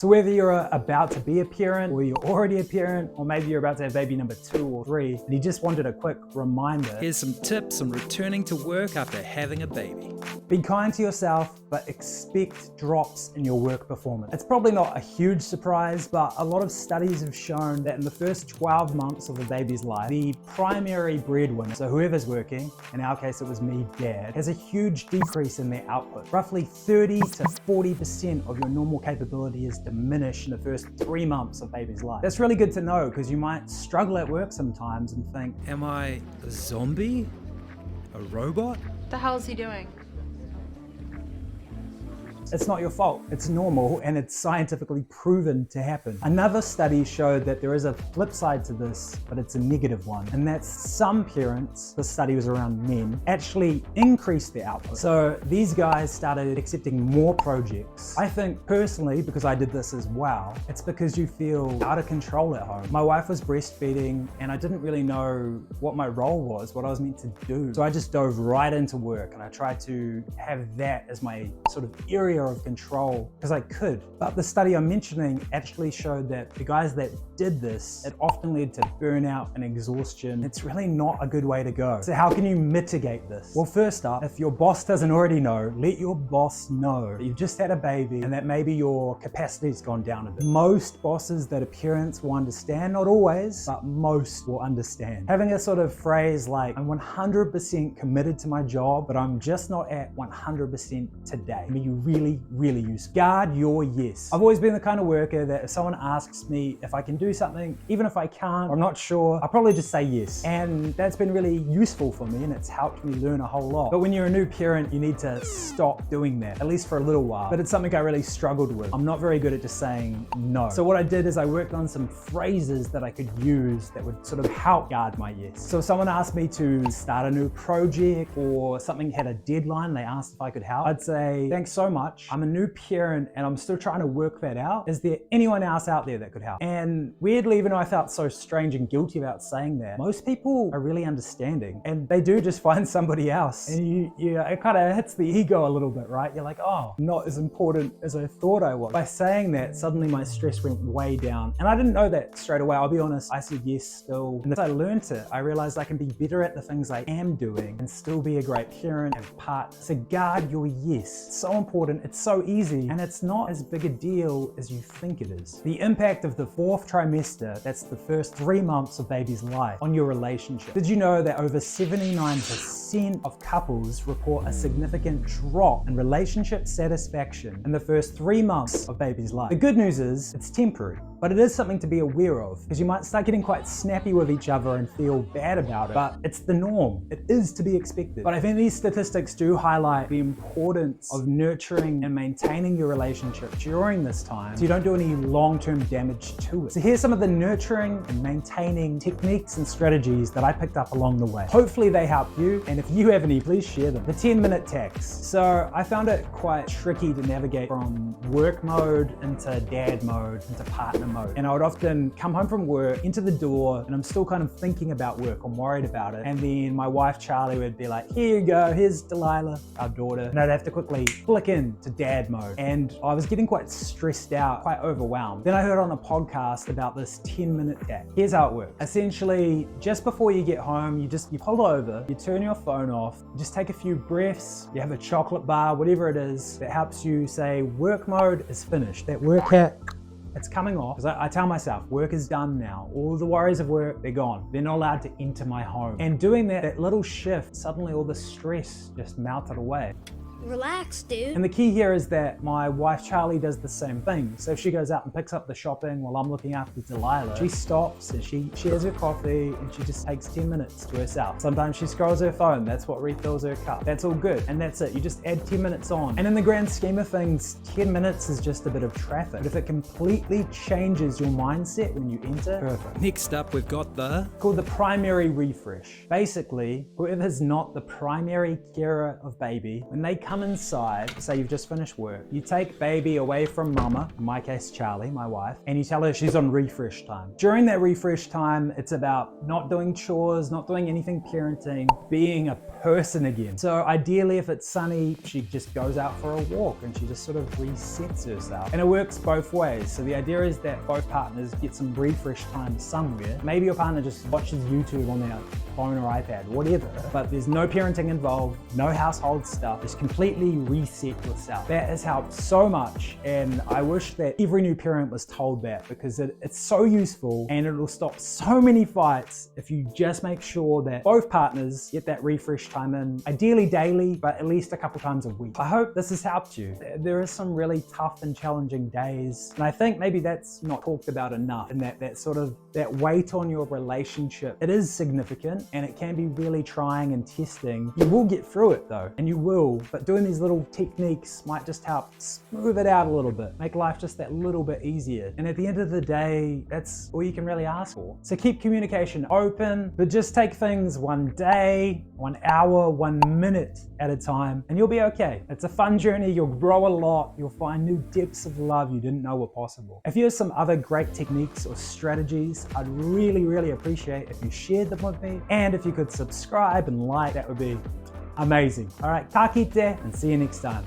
So whether you're about to be a parent, or you're already a parent, or maybe you're about to have baby number 2 or 3, and you just wanted a quick reminder. Here's some tips on returning to work after having a baby. Be kind to yourself, but expect drops in your work performance. It's probably not a huge surprise, but a lot of studies have shown that in the first 12 months of a baby's life, the primary breadwinner, so whoever's working, in our case it was me, dad, has a huge decrease in their output. Roughly 30 to 40% of your normal capability is diminished in the first 3 months of baby's life. That's really good to know because you might struggle at work sometimes and think, Am I a zombie? A robot? What the hell is he doing? it's not your fault. It's normal and it's scientifically proven to happen. Another study showed that there is a flip side to this, but it's a negative one. And that's some parents, the study was around men, actually increased their output. So these guys started accepting more projects. I think personally, because I did this as well, it's because you feel out of control at home. My wife was breastfeeding and I didn't really know what my role was, what I was meant to do. So I just dove right into work and I tried to have that as my sort of area of control because I could. But the study I'm mentioning actually showed that the guys that did this, it often led to burnout and exhaustion. It's really not a good way to go. So how can you mitigate this? Well, first up, if your boss doesn't already know, let your boss know that you've just had a baby and that maybe your capacity's gone down a bit. Most bosses that are parents will understand, not always, but most will understand. Having a sort of phrase like, I'm 100% committed to my job, but I'm just not at 100% today. I mean, you really, really use. Guard your yes. I've always been the kind of worker that if someone asks me if I can do something, even if I can't, or I'm not sure, I'll probably just say yes. And that's been really useful for me and it's helped me learn a whole lot. But when you're a new parent, you need to stop doing that, at least for a little while. But it's something I really struggled with. I'm not very good at just saying no. So what I did is I worked on some phrases that I could use that would sort of help guard my yes. So if someone asked me to start a new project or something had a deadline, they asked if I could help, I'd say, thanks so much. I'm a new parent and I'm still trying to work that out. Is there anyone else out there that could help? And weirdly, even though I felt so strange and guilty about saying that, most people are really understanding and they do just find somebody else. And it kind of hits the ego a little bit, right? You're like, oh, not as important as I thought I was. By saying that, suddenly my stress went way down. And I didn't know that straight away. I'll be honest, I said yes still. And as I learned it, I realized I can be better at the things I am doing and still be a great parent and partner. So guard your yes. It's so important, it's so easy, and it's not as big a deal as you think it is. The impact of the 4th trimester, that's the first 3 months of baby's life, on your relationship. Did you know that over 79% of couples report a significant drop in relationship satisfaction in the first 3 months of baby's life? The good news is it's temporary, but it is something to be aware of because you might start getting quite snappy with each other and feel bad about it, but it's the norm. It is to be expected. But I think these statistics do highlight the importance of nurturing and maintaining your relationship during this time so you don't do any long-term damage to it. So here's some of the nurturing and maintaining techniques and strategies that I picked up along the way. Hopefully they help you, and if you have any, please share them. The 10-minute tax. So I found it quite tricky to navigate from work mode into dad mode into partner mode. And I would often come home from work, into the door, and I'm still kind of thinking about work. I'm worried about it. And then my wife, Charlie, would be like, here you go, here's Delilah, our daughter. And I'd have to quickly flick into dad mode. And I was getting quite stressed out, quite overwhelmed. Then I heard on a podcast about this 10-minute tax. Here's how it works. Essentially, just before you get home, you pull over, you turn your phone off, you just take a few breaths, you have a chocolate bar, whatever it is that helps you say work mode is finished. That work hat, it's coming off. Because I tell myself, work is done now. All the worries of work, they're gone. They're not allowed to enter my home. And doing that little shift, suddenly all the stress just melted away. Relax, dude. And the key here is that my wife Charlie does the same thing. So if she goes out and picks up the shopping while I'm looking after Delilah, she stops and she shares her coffee and she just takes 10 minutes to herself. Sometimes she scrolls her phone, that's what refills her cup. That's all good, and that's it. You just add 10 minutes on. And in the grand scheme of things, 10 minutes is just a bit of traffic. But if it completely changes your mindset when you enter, perfect. Next up, we've got called the primary refresh. Basically, whoever's not the primary carer of baby, when they come inside, say you've just finished work, you take baby away from mama, in my case Charlie, my wife, and you tell her she's on refresh time. During that refresh time, it's about not doing chores, not doing anything parenting, being a person again. So ideally, if it's sunny, she just goes out for a walk and she just sort of resets herself. And it works both ways. So the idea is that both partners get some refresh time somewhere. Maybe your partner just watches YouTube on their phone or iPad, whatever, but there's no parenting involved, no household stuff, just completely reset yourself. That has helped so much, and I wish that every new parent was told that, because it's so useful and it'll stop so many fights if you just make sure that both partners get that refresh time in, ideally daily, but at least a couple times a week. I hope this has helped you. There is some really tough and challenging days, and I think maybe that's not talked about enough, and that weight on your relationship, it is significant and it can be really trying and testing. You will get through it though, and you will, but doing these little techniques might just help smooth it out a little bit, make life just that little bit easier. And at the end of the day, that's all you can really ask for. So keep communication open, but just take things one day, 1 hour, 1 minute at a time, and you'll be okay. It's a fun journey, you'll grow a lot, you'll find new depths of love you didn't know were possible. If you have some other great techniques or strategies, I'd really, really appreciate if you shared them with me, and if you could subscribe and like, that would be amazing. All right, ka kite, and see you next time.